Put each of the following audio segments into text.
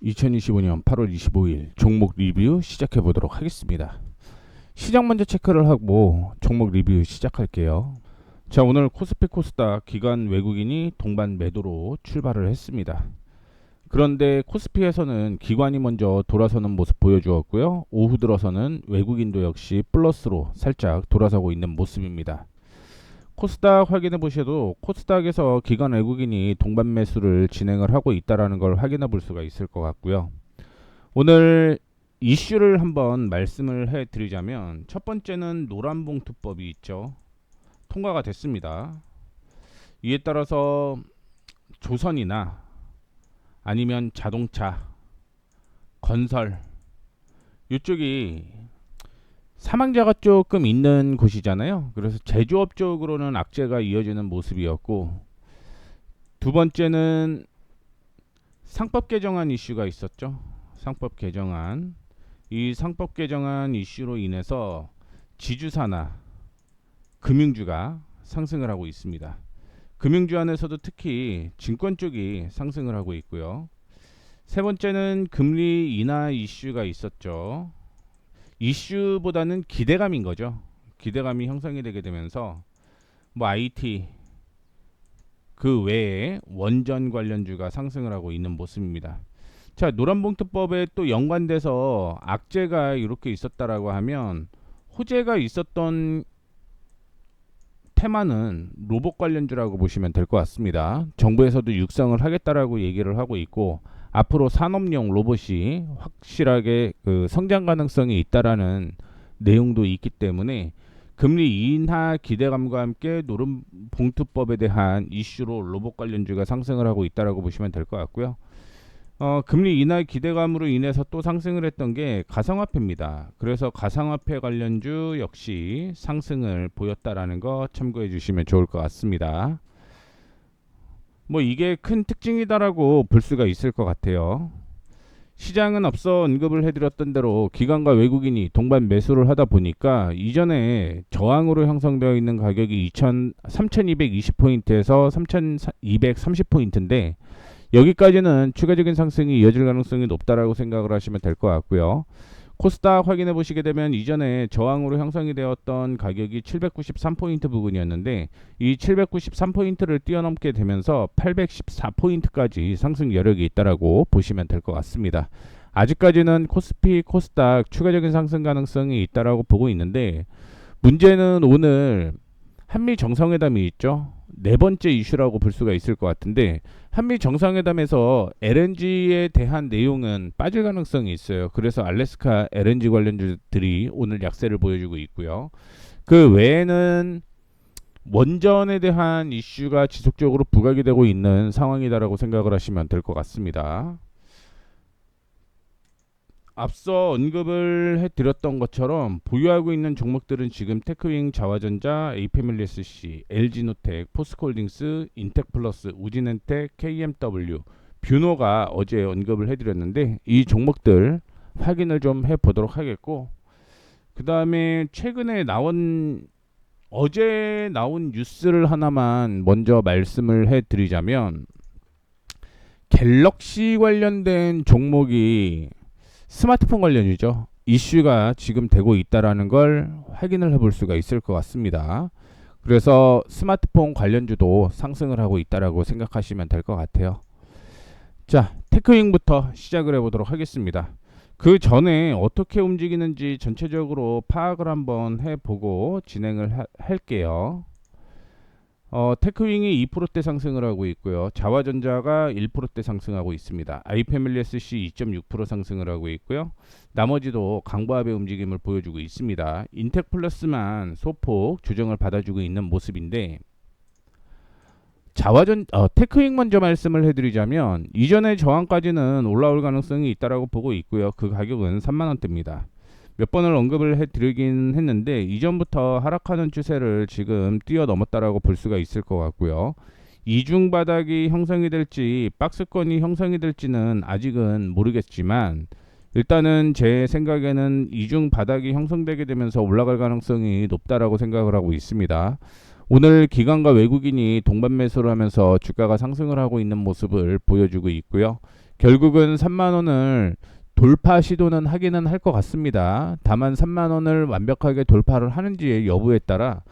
2025년 8월 25일 종목 리뷰 시작해 보도록 하겠습니다. 시장 먼저 체크를 하고 종목 리뷰 시작할게요. 자, 오늘 코스피 코스닥 기관 외국인이 동반 매도로 출발을 했습니다. 그런데 코스피에서는 기관이 먼저 돌아서는 모습 보여주었고요. 오후 들어서는 외국인도 역시 플러스로 살짝 돌아서고 있는 모습입니다. 코스닥 확인해 보셔도 코스닥에서 기관 외국인이 동반 매수를 진행을 하고 있다는 걸 확인해 볼 수가 있을 것 같고요. 오늘 이슈를 한번 말씀을 해 드리자면 첫 번째는 노란봉투법이 있죠. 통과가 됐습니다. 이에 따라서 조선이나 아니면 자동차, 건설 이쪽이 사망자가 조금 있는 곳이잖아요. 그래서 제조업 쪽으로는 악재가 이어지는 모습이었고, 두 번째는 상법 개정안 이슈가 있었죠. 상법 개정안. 이 상법 개정안 이슈로 인해서 지주사나 금융주가 상승을 하고 있습니다. 금융주 안에서도 특히 증권 쪽이 상승을 하고 있고요. 세 번째는 금리 인하 이슈가 있었죠. 이슈보다는 기대감인 거죠. 기대감이 형성이 되게 되면서 IT 그 외에 원전 관련주가 상승을 하고 있는 모습입니다. 자, 노란봉투법에 또 연관돼서 악재가 이렇게 있었다라고 하면 호재가 있었던 테마는 로봇 관련주라고 보시면 될 것 같습니다. 정부에서도 육성을 하겠다라고 얘기를 하고 있고, 앞으로 산업용 로봇이 확실하게 성장 가능성이 있다라는 내용도 있기 때문에 금리 인하 기대감과 함께 노란봉투법에 대한 이슈로 로봇 관련주가 상승을 하고 있다라고 보시면 될 것 같고요. 금리 인하 기대감으로 인해서 또 상승을 했던 게 가상화폐입니다. 그래서 가상화폐 관련주 역시 상승을 보였다라는 거 참고해 주시면 좋을 것 같습니다. 이게 큰 특징이다라고 볼 수가 있을 것 같아요. 시장은 앞서 언급을 해드렸던 대로 기관과 외국인이 동반 매수를 하다 보니까 이전에 저항으로 형성되어 있는 가격이 3220포인트에서 3230포인트인데 여기까지는 추가적인 상승이 이어질 가능성이 높다라고 생각을 하시면 될 것 같고요. 코스닥 확인해 보시게 되면 이전에 저항으로 형성이 되었던 가격이 793포인트 부근이었는데 이 793포인트를 뛰어넘게 되면서 814포인트까지 상승 여력이 있다라고 보시면 될 것 같습니다. 아직까지는 코스피, 코스닥 추가적인 상승 가능성이 있다라고 보고 있는데, 문제는 오늘 한미 정상회담이 있죠. 네 번째 이슈라고 볼 수가 있을 것 같은데, 한미 정상회담에서 LNG에 대한 내용은 빠질 가능성이 있어요. 그래서 알래스카 LNG 관련주들이 오늘 약세를 보여주고 있고요. 그 외에는 원전에 대한 이슈가 지속적으로 부각이 되고 있는 상황이다라고 생각을 하시면 될 것 같습니다. 앞서 언급을 해드렸던 것처럼 보유하고 있는 종목들은 지금 테크윙, 자화전자, 에이패밀리SC, LG노텍, 포스코홀딩스, 인텍플러스, 우진엔텍, KMW, 뷰노가 어제 언급을 해드렸는데 이 종목들 확인을 좀 해보도록 하겠고, 그 다음에 최근에 어제 나온 뉴스를 하나만 먼저 말씀을 해드리자면, 갤럭시 관련된 종목이 스마트폰 관련이죠. 이슈가 지금 되고 있다라는 걸 확인을 해볼 수가 있을 것 같습니다. 그래서 스마트폰 관련주도 상승을 하고 있다라고 생각하시면 될 것 같아요. 자, 테크윙부터 시작을 해보도록 하겠습니다. 그 전에 어떻게 움직이는지 전체적으로 파악을 한번 해보고 진행을 할게요. 테크윙이 2%대 상승을 하고 있고요. 자화전자가 1%대 상승하고 있습니다. 아이패밀리SC 2.6% 상승을 하고 있고요. 나머지도 강보합의 움직임을 보여주고 있습니다. 인텍플러스만 소폭 조정을 받아주고 있는 모습인데, 테크윙 먼저 말씀을 해드리자면 이전의 저항까지는 올라올 가능성이 있다라고 보고 있고요. 그 가격은 3만원대입니다. 몇 번을 언급을 해드리긴 했는데 이전부터 하락하는 추세를 지금 뛰어넘었다라고 볼 수가 있을 것 같고요. 이중 바닥이 형성이 될지 박스권이 형성이 될지는 아직은 모르겠지만, 일단은 제 생각에는 이중 바닥이 형성되게 되면서 올라갈 가능성이 높다라고 생각을 하고 있습니다. 오늘 기관과 외국인이 동반 매수를 하면서 주가가 상승을 하고 있는 모습을 보여주고 있고요. 결국은 3만 원을 돌파 시도는 하기는 할 것 같습니다. 다만 3만 원을 완벽하게 돌파를 하는지의 여부에 따라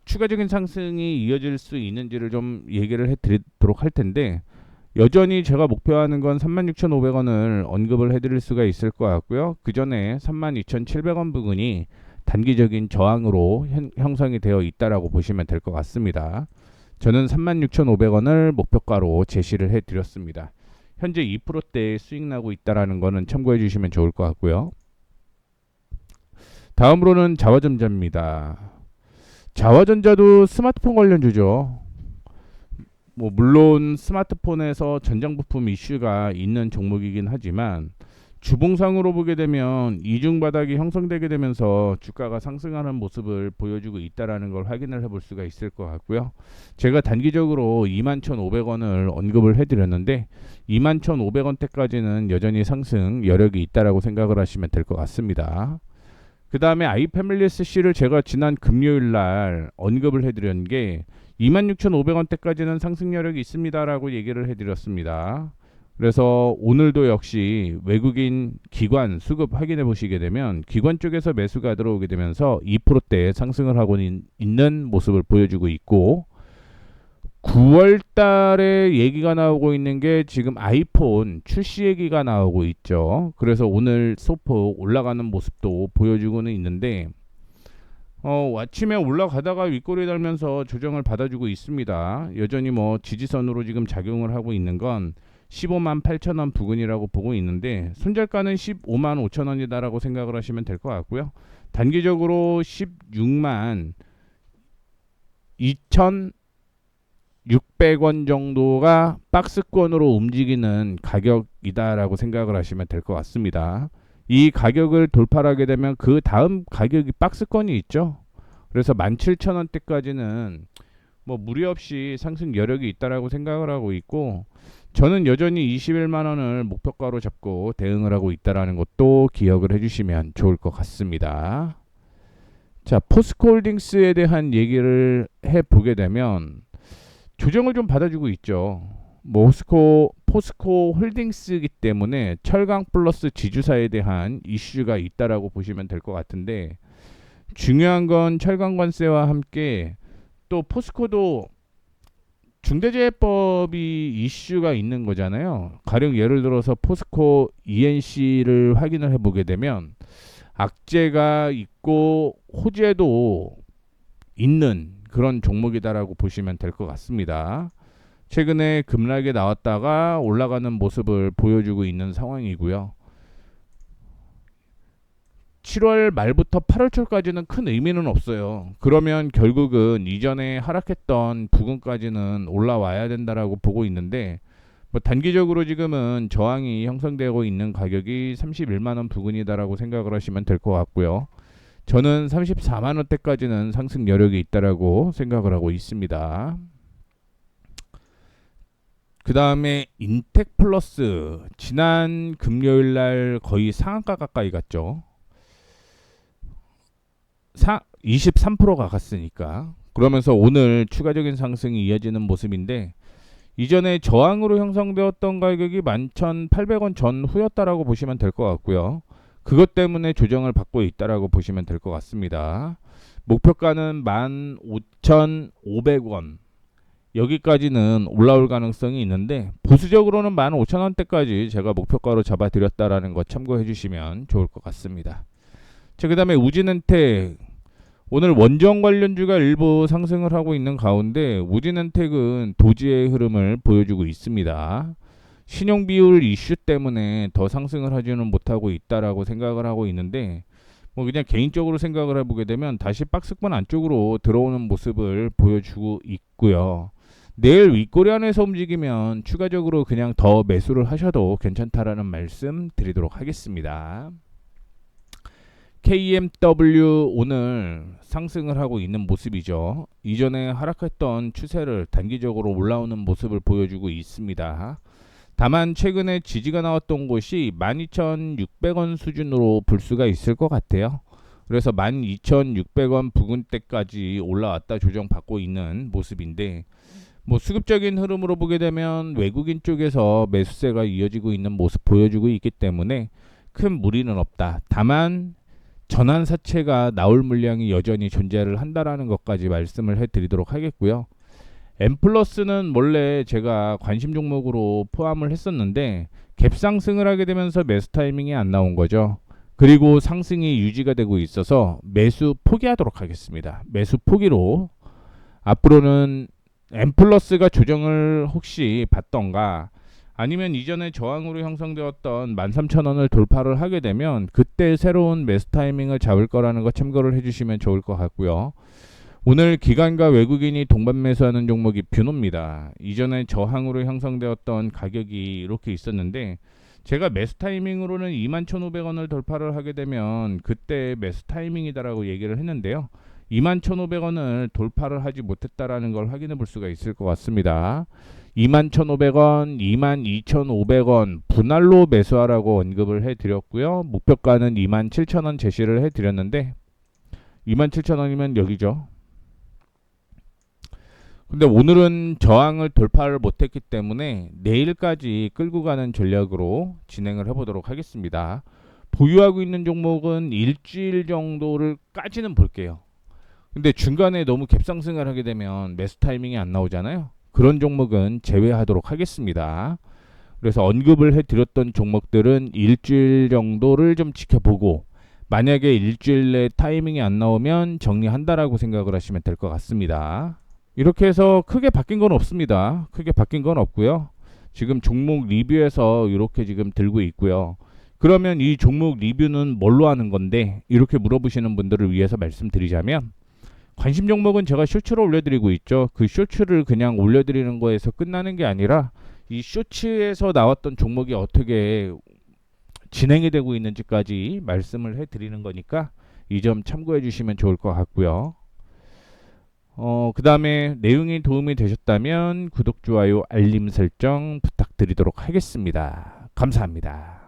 추가적인 상승이 이어질 수 있는지를 좀 얘기를 해드리도록 할 텐데, 여전히 제가 목표하는 건 36,500원을 언급을 해드릴 수가 있을 것 같고요. 그 전에 32,700원 부근이 단기적인 저항으로 형성이 되어 있다라고 보시면 될 것 같습니다. 저는 36,500원을 목표가로 제시를 해드렸습니다. 현재 2%대 수익 나고 있다라는 거는 참고해 주시면 좋을 것 같고요. 다음으로는 자화전자입니다. 자화전자도 스마트폰 관련주죠. 물론 스마트폰에서 전장 부품 이슈가 있는 종목이긴 하지만 주봉상으로 보게 되면 이중 바닥이 형성되게 되면서 주가가 상승하는 모습을 보여주고 있다라는 걸 확인을 해볼 수가 있을 것 같고요. 제가 단기적으로 21,500원을 언급을 해드렸는데 21,500원대까지는 여전히 상승 여력이 있다라고 생각을 하시면 될 것 같습니다. 그 다음에 아이패밀리SC를 제가 지난 금요일 날 언급을 해드린 게 26,500원대까지는 상승 여력이 있습니다라고 얘기를 해드렸습니다. 그래서 오늘도 역시 외국인 기관 수급 확인해 보시게 되면 기관 쪽에서 매수가 들어오게 되면서 2%대 상승을 하고 있는 모습을 보여주고 있고, 9월 달에 얘기가 나오고 있는 게 지금 아이폰 출시 얘기가 나오고 있죠. 그래서 오늘 소폭 올라가는 모습도 보여주고는 있는데 아침에 올라가다가 윗꼬리 달면서 조정을 받아주고 있습니다. 여전히 지지선으로 지금 작용을 하고 있는 건 15만 8천 원 부근이라고 보고 있는데, 손절가는 15만 5천 원이다라고 생각을 하시면 될 것 같고요. 단기적으로 16만 2,600원 정도가 박스권으로 움직이는 가격이다라고 생각을 하시면 될 것 같습니다. 이 가격을 돌파하게 되면 그 다음 가격이 박스권이 있죠. 그래서 17,000원대까지는 무리 없이 상승 여력이 있다라고 생각을 하고 있고, 저는 여전히 21만 원을 목표가로 잡고 대응을 하고 있다라는 것도 기억을 해주시면 좋을 것 같습니다. 자, 포스코홀딩스에 대한 얘기를 해보게 되면 조정을 좀 받아주고 있죠. 포스코 홀딩스이기 때문에 철강 플러스 지주사에 대한 이슈가 있다라고 보시면 될 것 같은데, 중요한 건 철강 관세와 함께 또 포스코도 중대재해법이 이슈가 있는 거잖아요. 가령 예를 들어서 포스코 ENC를 확인을 해보게 되면 악재가 있고 호재도 있는 그런 종목이다라고 보시면 될 것 같습니다. 최근에 급락에 나왔다가 올라가는 모습을 보여주고 있는 상황이고요. 7월 말부터 8월 초까지는 큰 의미는 없어요. 그러면 결국은 이전에 하락했던 부근까지는 올라와야 된다라고 보고 있는데, 단기적으로 지금은 저항이 형성되고 있는 가격이 31만원 부근이다라고 생각을 하시면 될 것 같고요. 저는 34만원대까지는 상승 여력이 있다라고 생각을 하고 있습니다. 그 다음에 인텍플러스, 지난 금요일 날 거의 상한가 가까이 갔죠. 23%가 갔으니까. 그러면서 오늘 추가적인 상승이 이어지는 모습인데, 이전에 저항으로 형성되었던 가격이 11,800원 전후였다라고 보시면 될 것 같고요. 그것 때문에 조정을 받고 있다라고 보시면 될 것 같습니다. 목표가는 15,500원, 여기까지는 올라올 가능성이 있는데, 보수적으로는 15,000원대까지 제가 목표가로 잡아드렸다라는 거 참고해 주시면 좋을 것 같습니다. 자, 그 다음에 우진엔텍, 오늘 원전 관련주가 일부 상승을 하고 있는 가운데 우진엔텍은 도지의 흐름을 보여주고 있습니다. 신용비율 이슈 때문에 더 상승을 하지는 못하고 있다라고 생각을 하고 있는데, 그냥 개인적으로 생각을 해보게 되면 다시 박스권 안쪽으로 들어오는 모습을 보여주고 있고요. 내일 윗꼬리 안에서 움직이면 추가적으로 그냥 더 매수를 하셔도 괜찮다라는 말씀 드리도록 하겠습니다. KMW 오늘 상승을 하고 있는 모습이죠. 이전에 하락했던 추세를 단기적으로 올라오는 모습을 보여주고 있습니다. 다만 최근에 지지가 나왔던 곳이 12,600원 수준으로 볼 수가 있을 것 같아요. 그래서 12,600원 부근대까지 올라왔다 조정받고 있는 모습인데, 뭐 수급적인 흐름으로 보게 되면 외국인 쪽에서 매수세가 이어지고 있는 모습 보여주고 있기 때문에 큰 무리는 없다. 다만 전환사채가 나올 물량이 여전히 존재를 한다라는 것까지 말씀을 해드리도록 하겠고요. M+는 원래 제가 관심 종목으로 포함을 했었는데 갭상승을 하게 되면서 매수 타이밍이 안 나온 거죠. 그리고 상승이 유지가 되고 있어서 매수 포기하도록 하겠습니다. 매수 포기로 앞으로는 M+가 조정을 혹시 받던가 아니면 이전에 저항으로 형성되었던 13,000원을 돌파를 하게 되면 그때 새로운 매수 타이밍을 잡을 거라는 거 참고를 해주시면 좋을 것 같고요. 오늘 기관과 외국인이 동반 매수하는 종목이 뷰노입니다. 이전에 저항으로 형성되었던 가격이 이렇게 있었는데 제가 매수 타이밍으로는 21,500원을 돌파를 하게 되면 그때 매수 타이밍이다라고 얘기를 했는데요. 21,500원을 돌파를 하지 못했다라는 걸 확인해 볼 수가 있을 것 같습니다. 21,500원, 22,500원 분할로 매수하라고 언급을 해드렸고요. 목표가는 27,000원 제시를 해드렸는데 27,000원이면 여기죠. 근데 오늘은 저항을 돌파를 못했기 때문에 내일까지 끌고 가는 전략으로 진행을 해보도록 하겠습니다. 보유하고 있는 종목은 일주일 정도를 까지는 볼게요. 근데 중간에 너무 갭상승을 하게 되면 매수 타이밍이 안 나오잖아요. 그런 종목은 제외하도록 하겠습니다. 그래서 언급을 해드렸던 종목들은 일주일 정도를 좀 지켜보고 만약에 일주일 내 타이밍이 안 나오면 정리한다라고 생각을 하시면 될 것 같습니다. 이렇게 해서 크게 바뀐 건 없습니다. 크게 바뀐 건 없고요. 지금 종목 리뷰에서 이렇게 지금 들고 있고요. 그러면 이 종목 리뷰는 뭘로 하는 건데 이렇게 물어보시는 분들을 위해서 말씀드리자면 관심 종목은 제가 쇼츠로 올려드리고 있죠. 그 쇼츠를 그냥 올려드리는 거에서 끝나는 게 아니라 이 쇼츠에서 나왔던 종목이 어떻게 진행이 되고 있는지까지 말씀을 해드리는 거니까 이 점 참고해 주시면 좋을 것 같고요. 그 다음에 내용이 도움이 되셨다면 구독, 좋아요, 알림 설정 부탁드리도록 하겠습니다. 감사합니다.